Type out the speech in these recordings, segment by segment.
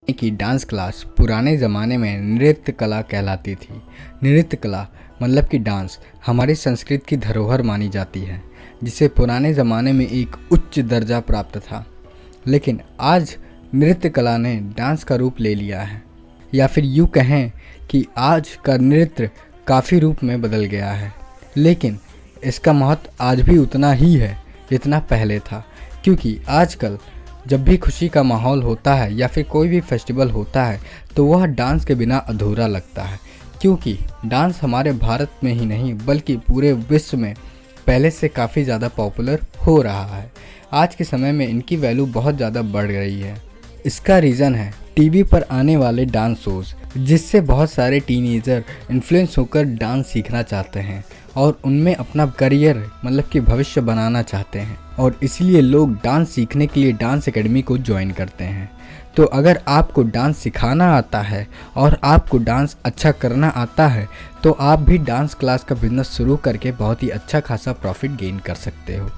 कि dance class पुराने ज़माने में नृत्य कला कहलाती थी। नृत्य कला मतलब कि डांस हमारी संस्कृति की धरोहर मानी जाती है, जिसे पुराने ज़माने में एक उच्च दर्जा प्राप्त था। लेकिन आज नृत्य कला ने डांस का रूप ले लिया है, या फिर यूँ कहें कि आज का नृत्य काफ़ी रूप में बदल गया है। लेकिन इसका महत्व आज भी उतना ही है जितना पहले था, क्योंकि आजकल जब भी खुशी का माहौल होता है या फिर कोई भी फेस्टिवल होता है तो वह डांस के बिना अधूरा लगता है। क्योंकि डांस हमारे भारत में ही नहीं बल्कि पूरे विश्व में पहले से काफ़ी ज़्यादा पॉपुलर हो रहा है। आज के समय में इनकी वैल्यू बहुत ज़्यादा बढ़ रही है। इसका रीज़न है टीवी पर आने वाले डांस शोज़, जिससे बहुत सारे टीनेजर इन्फ्लुएंस होकर डांस सीखना चाहते हैं और उनमें अपना करियर मतलब कि भविष्य बनाना चाहते हैं, और इसलिए लोग डांस सीखने के लिए डांस एकेडमी को ज्वाइन करते हैं। तो अगर आपको डांस सिखाना आता है और आपको डांस अच्छा करना आता है तो आप भी डांस क्लास का बिजनेस शुरू करके बहुत ही अच्छा खासा प्रॉफिट गेन कर सकते हो,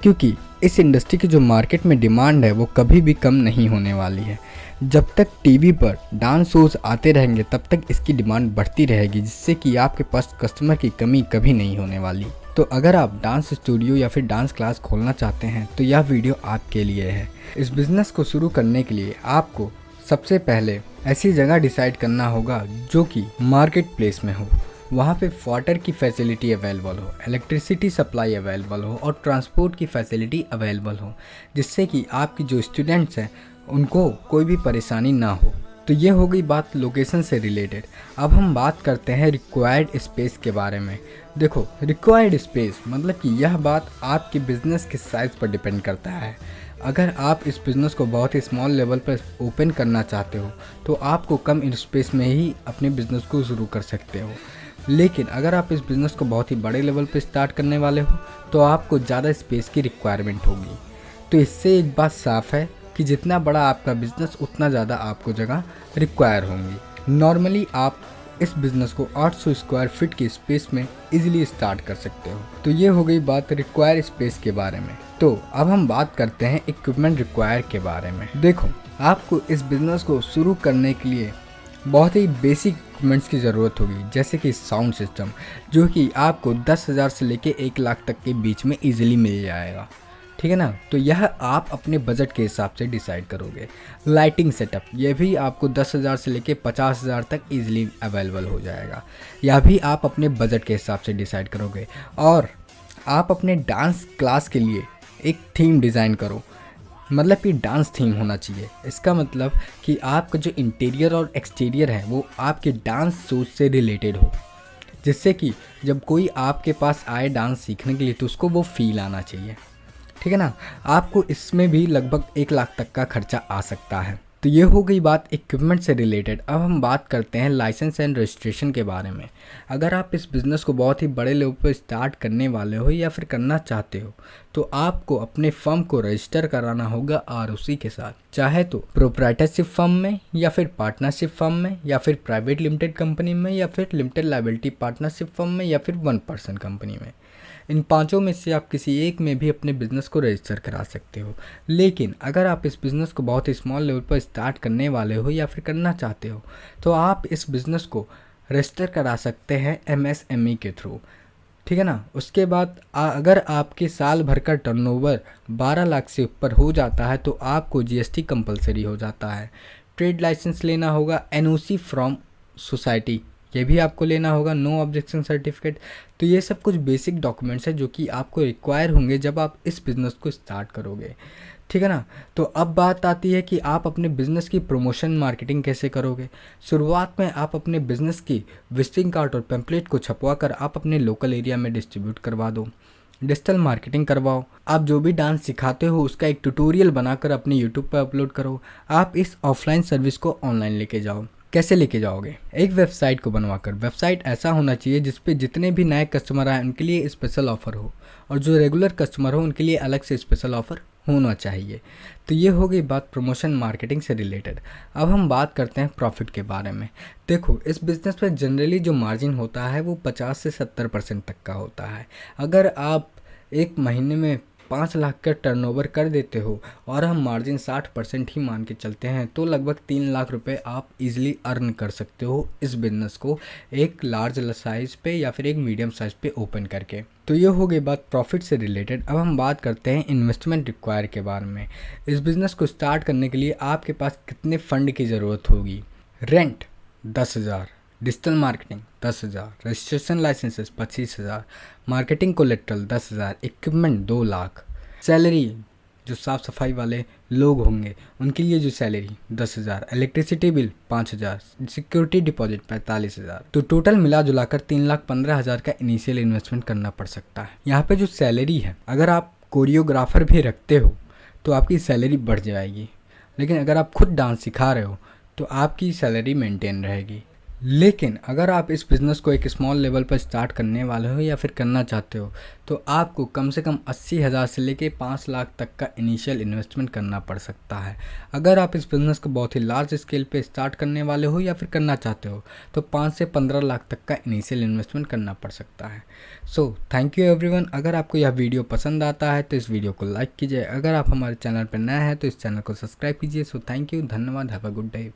क्योंकि इस इंडस्ट्री की जो मार्केट में डिमांड है वो कभी भी कम नहीं होने वाली है। जब तक टीवी पर डांस शोज़ आते रहेंगे तब तक इसकी डिमांड बढ़ती रहेगी, जिससे कि आपके पास कस्टमर की कमी कभी नहीं होने वाली। तो अगर आप डांस स्टूडियो या फिर डांस क्लास खोलना चाहते हैं तो यह वीडियो आपके लिए है। इस बिज़नेस को शुरू करने के लिए आपको सबसे पहले ऐसी जगह डिसाइड करना होगा जो कि मार्केट प्लेस में हो, वहाँ पे वाटर की फैसिलिटी अवेलेबल हो, इलेक्ट्रिसिटी सप्लाई अवेलेबल हो और ट्रांसपोर्ट की फैसिलिटी अवेलेबल हो, जिससे कि आपकी जो स्टूडेंट्स हैं उनको कोई भी परेशानी ना हो। तो ये हो गई बात लोकेशन से रिलेटेड। अब हम बात करते हैं रिक्वायर्ड स्पेस के बारे में। देखो, रिक्वायर्ड स्पेस मतलब कि यह बात आपके बिज़नेस के साइज़ पर डिपेंड करता है। अगर आप इस बिज़नेस को बहुत ही स्मॉल लेवल पर ओपन करना चाहते हो तो आपको कम स्पेस में ही अपने बिज़नेस को शुरू कर सकते हो। लेकिन अगर आप इस बिज़नेस को बहुत ही बड़े लेवल पर स्टार्ट करने वाले हो तो आपको ज़्यादा स्पेस की रिक्वायरमेंट होगी। तो इससे एक बात साफ़ है कि जितना बड़ा आपका बिज़नेस उतना ज़्यादा आपको जगह रिक्वायर होंगी। नॉर्मली आप इस बिज़नेस को 800 स्क्वायर फीट की स्पेस में इजीली स्टार्ट कर सकते हो। तो ये हो गई बात रिक्वायर स्पेस के बारे में। तो अब हम बात करते हैं इक्विपमेंट रिक्वायर के बारे में। देखो, आपको इस बिज़नेस को शुरू करने के लिए बहुत ही बेसिक इक्विपमेंट्स की ज़रूरत होगी, जैसे कि साउंड सिस्टम, जो कि आपको 10,000 से लेके 1 लाख तक के बीच में ईजिली मिल जाएगा। ठीक है ना। तो यह आप अपने बजट के हिसाब से डिसाइड करोगे। लाइटिंग सेटअप, ये भी आपको 10,000 से लेके 50,000 तक ईजिली अवेलेबल हो जाएगा। यह भी आप अपने बजट के हिसाब से डिसाइड करोगे। और आप अपने डांस क्लास के लिए एक थीम डिज़ाइन करो, मतलब कि डांस थीम होना चाहिए। इसका मतलब कि आपका जो इंटीरियर और एक्सटीरियर है वो आपके डांस शोज से रिलेटेड हो, जिससे कि जब कोई आपके पास आए डांस सीखने के लिए तो उसको वो फील आना चाहिए। ठीक है ना। आपको इसमें भी लगभग 1 लाख तक का खर्चा आ सकता है। तो ये हो गई बात इक्विपमेंट से रिलेटेड। अब हम बात करते हैं लाइसेंस एंड रजिस्ट्रेशन के बारे में। अगर आप इस बिज़नेस को बहुत ही बड़े लेवल पर स्टार्ट करने वाले हो या फिर करना चाहते हो तो आपको अपने फर्म को रजिस्टर कराना होगा आरओसी के साथ, चाहे तो प्रोप्राइटरशिप फर्म में या फिर पार्टनरशिप फर्म में या फिर प्राइवेट लिमिटेड कंपनी में या फिर लिमिटेड लायबिलिटी पार्टनरशिप फर्म में या फिर 1 पर्सन कंपनी में। इन पांचों में से आप किसी एक में भी अपने बिज़नेस को रजिस्टर करा सकते हो। लेकिन अगर आप इस बिज़नेस को बहुत ही स्मॉल लेवल पर स्टार्ट करने वाले हो या फिर करना चाहते हो तो आप इस बिज़नेस को रजिस्टर करा सकते हैं एमएसएमई के थ्रू। ठीक है ना। उसके बाद अगर आपके साल भर का टर्नओवर 12 लाख से ऊपर हो जाता है तो आपको जीएसटी कंपलसरी हो जाता है। ट्रेड लाइसेंस लेना होगा, एनओसी फ्रॉम सोसाइटी ये भी आपको लेना होगा, नो ऑब्जेक्शन सर्टिफिकेट। तो ये सब कुछ बेसिक डॉक्यूमेंट्स हैं जो कि आपको रिक्वायर होंगे जब आप इस बिज़नेस को स्टार्ट करोगे। ठीक है ना। तो अब बात आती है कि आप अपने बिज़नेस की प्रमोशन मार्केटिंग कैसे करोगे। शुरुआत में आप अपने बिज़नेस की विजिटिंग कार्ड और पैम्पलेट को छपवा कर आप अपने लोकल एरिया में डिस्ट्रीब्यूट करवा दो। डिजिटल मार्केटिंग करवाओ। आप जो भी डांस सिखाते हो उसका एक ट्यूटोरियल बनाकर अपने यूट्यूब पर अपलोड करो। आप इस ऑफलाइन सर्विस को ऑनलाइन लेके जाओ। कैसे लेके जाओगे? एक वेबसाइट को बनवाकर। वेबसाइट ऐसा होना चाहिए जिस पे जितने भी नए कस्टमर आए उनके लिए स्पेशल ऑफ़र हो और जो रेगुलर कस्टमर हो उनके लिए अलग से स्पेशल ऑफ़र होना चाहिए। तो ये हो गई बात प्रमोशन मार्केटिंग से रिलेटेड। अब हम बात करते हैं प्रॉफिट के बारे में। देखो, इस बिज़नेस में जनरली जो मार्जिन होता है वो 50 से 70% तक का होता है। अगर आप एक महीने में 5 लाख का टर्नओवर कर देते हो और हम मार्जिन 60% ही मान के चलते हैं तो लगभग 3 लाख रुपए आप इजीली अर्न कर सकते हो इस बिज़नेस को एक लार्ज साइज़ पे या फिर एक मीडियम साइज़ पे ओपन करके। तो ये हो गई बात प्रॉफिट से रिलेटेड। अब हम बात करते हैं इन्वेस्टमेंट रिक्वायर के बारे में। इस बिज़नेस को स्टार्ट करने के लिए आपके पास कितने फ़ंड की ज़रूरत होगी। Rent 10,000, digital marketing 10,000, registration licences 25,000, marketing collateral 10,000, equipment 2 lakh, salary जो साफ़ सफाई वाले लोग होंगे उनके लिए जो salary 10,000, electricity bill 5,000, security deposit 45,000। तो टोटल मिला जुलाकर 3,15,000 का इनिशियल इन्वेस्टमेंट करना पड़ सकता है। यहाँ पे जो सैलरी है, अगर आप कोरियोग्राफर भी रखते हो तो आपकी सैलरी बढ़ जाएगी, लेकिन अगर आप खुद डांस सिखा रहे हो तो आपकी सैलरी मेंटेन रहेगी। लेकिन अगर आप इस बिज़नेस को एक स्मॉल लेवल पर स्टार्ट करने वाले हो या फिर करना चाहते हो तो आपको कम से कम 80,000 से लेके 5 लाख तक का इनिशियल इन्वेस्टमेंट करना पड़ सकता है। अगर आप इस बिज़नेस को बहुत ही लार्ज स्केल पे स्टार्ट करने वाले हो या फिर करना चाहते हो तो 5 से 15 लाख तक का इनिशियल इन्वेस्टमेंट करना पड़ सकता है। So thank you everyone. अगर आपको यह वीडियो पसंद आता है तो इस वीडियो को लाइक कीजिए। अगर आप हमारे चैनल पर नए हैं तो इस चैनल को सब्सक्राइब कीजिए। सो थैंक यू, धन्यवाद, हैव अ गुड डे।